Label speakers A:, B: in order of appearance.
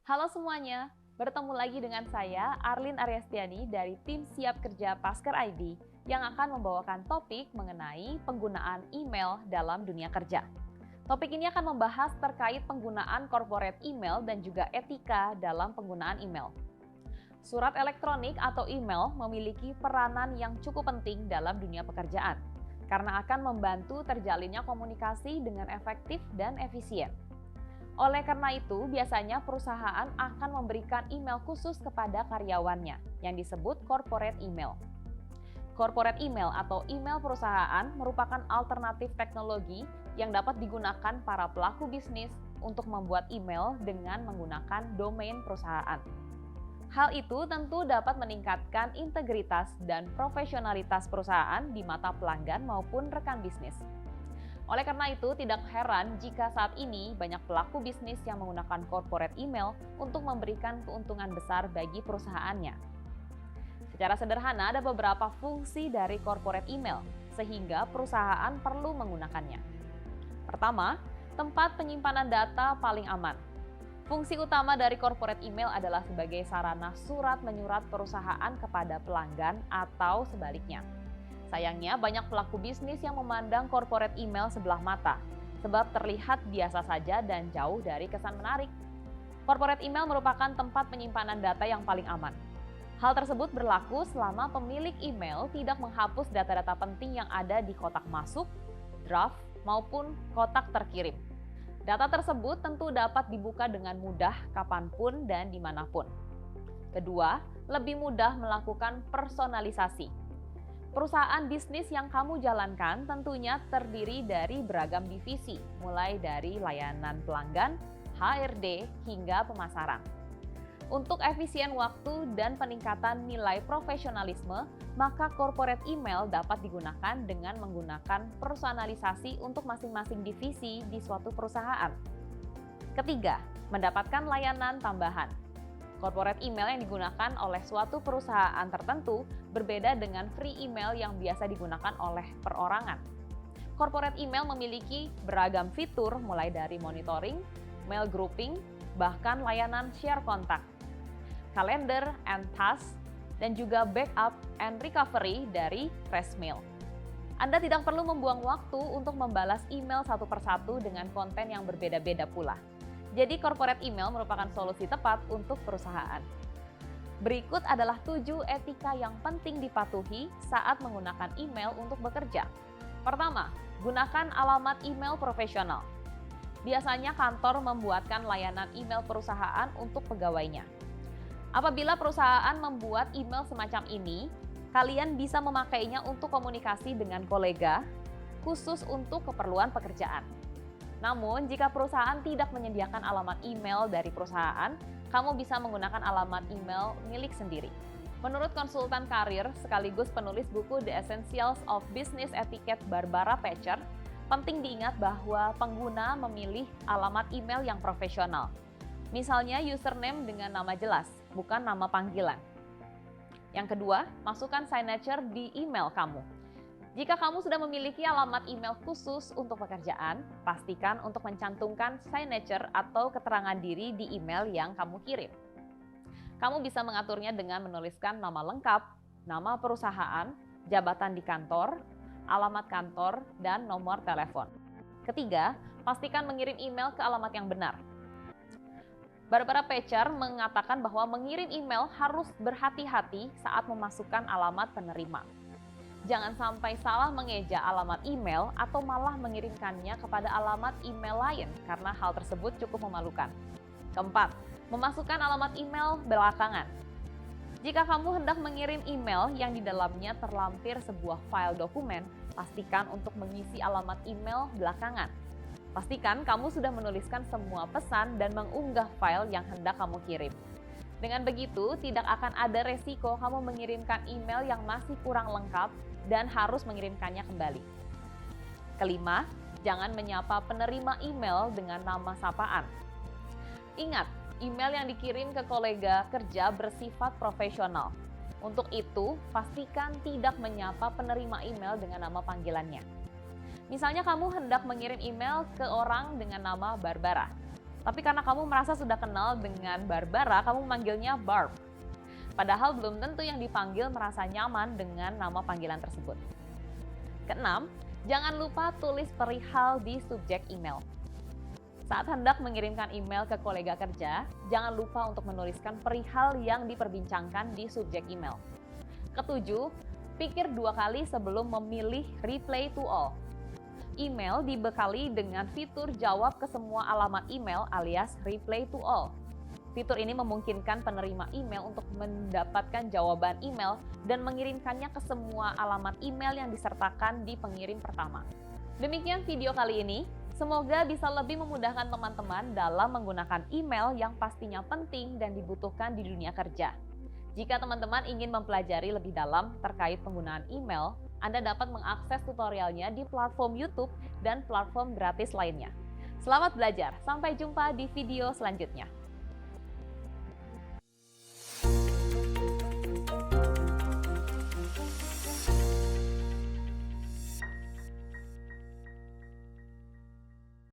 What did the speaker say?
A: Halo semuanya, bertemu lagi dengan saya Arlin Aryastiani dari tim Siap Kerja Pasker ID yang akan membawakan topik mengenai penggunaan email dalam dunia kerja. Topik ini akan membahas terkait penggunaan corporate email dan juga etika dalam penggunaan email. Surat elektronik atau email memiliki peranan yang cukup penting dalam dunia pekerjaan karena akan membantu terjalinnya komunikasi dengan efektif dan efisien. Oleh karena itu, biasanya perusahaan akan memberikan email khusus kepada karyawannya yang disebut corporate email. Corporate email atau email perusahaan merupakan alternatif teknologi yang dapat digunakan para pelaku bisnis untuk membuat email dengan menggunakan domain perusahaan. Hal itu tentu dapat meningkatkan integritas dan profesionalitas perusahaan di mata pelanggan maupun rekan bisnis. Oleh karena itu, tidak heran jika saat ini banyak pelaku bisnis yang menggunakan corporate email untuk memberikan keuntungan besar bagi perusahaannya. Secara sederhana, ada beberapa fungsi dari corporate email, sehingga perusahaan perlu menggunakannya. Pertama, tempat penyimpanan data paling aman. Fungsi utama dari corporate email adalah sebagai sarana surat menyurat perusahaan kepada pelanggan atau sebaliknya. Sayangnya, banyak pelaku bisnis yang memandang corporate email sebelah mata, sebab terlihat biasa saja dan jauh dari kesan menarik. Corporate email merupakan tempat penyimpanan data yang paling aman. Hal tersebut berlaku selama pemilik email tidak menghapus data-data penting yang ada di kotak masuk, draft, maupun kotak terkirim. Data tersebut tentu dapat dibuka dengan mudah kapanpun dan dimanapun. Kedua, lebih mudah melakukan personalisasi. Perusahaan bisnis yang kamu jalankan tentunya terdiri dari beragam divisi, mulai dari layanan pelanggan, HRD, hingga pemasaran. Untuk efisien waktu dan peningkatan nilai profesionalisme, maka corporate email dapat digunakan dengan menggunakan personalisasi untuk masing-masing divisi di suatu perusahaan. Ketiga, mendapatkan layanan tambahan. Corporate email yang digunakan oleh suatu perusahaan tertentu berbeda dengan free email yang biasa digunakan oleh perorangan. Corporate email memiliki beragam fitur mulai dari monitoring, mail grouping, bahkan layanan share kontak, calendar and task, dan juga backup and recovery dari fresh mail. Anda tidak perlu membuang waktu untuk membalas email satu persatu dengan konten yang berbeda-beda pula. Jadi corporate email merupakan solusi tepat untuk perusahaan. Berikut adalah 7 etika yang penting dipatuhi saat menggunakan email untuk bekerja. Pertama, gunakan alamat email profesional. Biasanya kantor membuatkan layanan email perusahaan untuk pegawainya. Apabila perusahaan membuat email semacam ini, kalian bisa memakainya untuk komunikasi dengan kolega, khusus untuk keperluan pekerjaan. Namun, jika perusahaan tidak menyediakan alamat email dari perusahaan, kamu bisa menggunakan alamat email milik sendiri. Menurut konsultan karir sekaligus penulis buku The Essentials of Business Etiquette Barbara Pecher, penting diingat bahwa pengguna memilih alamat email yang profesional. Misalnya username dengan nama jelas, bukan nama panggilan. Yang kedua, masukkan signature di email kamu. Jika kamu sudah memiliki alamat email khusus untuk pekerjaan, pastikan untuk mencantumkan signature atau keterangan diri di email yang kamu kirim. Kamu bisa mengaturnya dengan menuliskan nama lengkap, nama perusahaan, jabatan di kantor, alamat kantor, dan nomor telepon. Ketiga, pastikan mengirim email ke alamat yang benar. Barbara Pecher mengatakan bahwa mengirim email harus berhati-hati saat memasukkan alamat penerima. Jangan sampai salah mengeja alamat email atau malah mengirimkannya kepada alamat email lain karena hal tersebut cukup memalukan. Keempat, memasukkan alamat email belakangan. Jika kamu hendak mengirim email yang di dalamnya terlampir sebuah file dokumen, pastikan untuk mengisi alamat email belakangan. Pastikan kamu sudah menuliskan semua pesan dan mengunggah file yang hendak kamu kirim. Dengan begitu, tidak akan ada resiko kamu mengirimkan email yang masih kurang lengkap dan harus mengirimkannya kembali. Kelima, jangan menyapa penerima email dengan nama sapaan. Ingat, email yang dikirim ke kolega kerja bersifat profesional. Untuk itu, pastikan tidak menyapa penerima email dengan nama panggilannya. Misalnya kamu hendak mengirim email ke orang dengan nama Barbara. Tapi karena kamu merasa sudah kenal dengan Barbara, kamu memanggilnya Barb. Padahal belum tentu yang dipanggil merasa nyaman dengan nama panggilan tersebut. Keenam, jangan lupa tulis perihal di subjek email. Saat hendak mengirimkan email ke kolega kerja, jangan lupa untuk menuliskan perihal yang diperbincangkan di subjek email. Ketujuh, pikir 2 kali sebelum memilih reply to all. Email dibekali dengan fitur jawab ke semua alamat email alias reply to all. Fitur ini memungkinkan penerima email untuk mendapatkan jawaban email dan mengirimkannya ke semua alamat email yang disertakan di pengirim pertama. Demikian video kali ini. Semoga bisa lebih memudahkan teman-teman dalam menggunakan email yang pastinya penting dan dibutuhkan di dunia kerja. Jika teman-teman ingin mempelajari lebih dalam terkait penggunaan email, Anda dapat mengakses tutorialnya di platform YouTube dan platform gratis lainnya. Selamat belajar, sampai jumpa di video selanjutnya.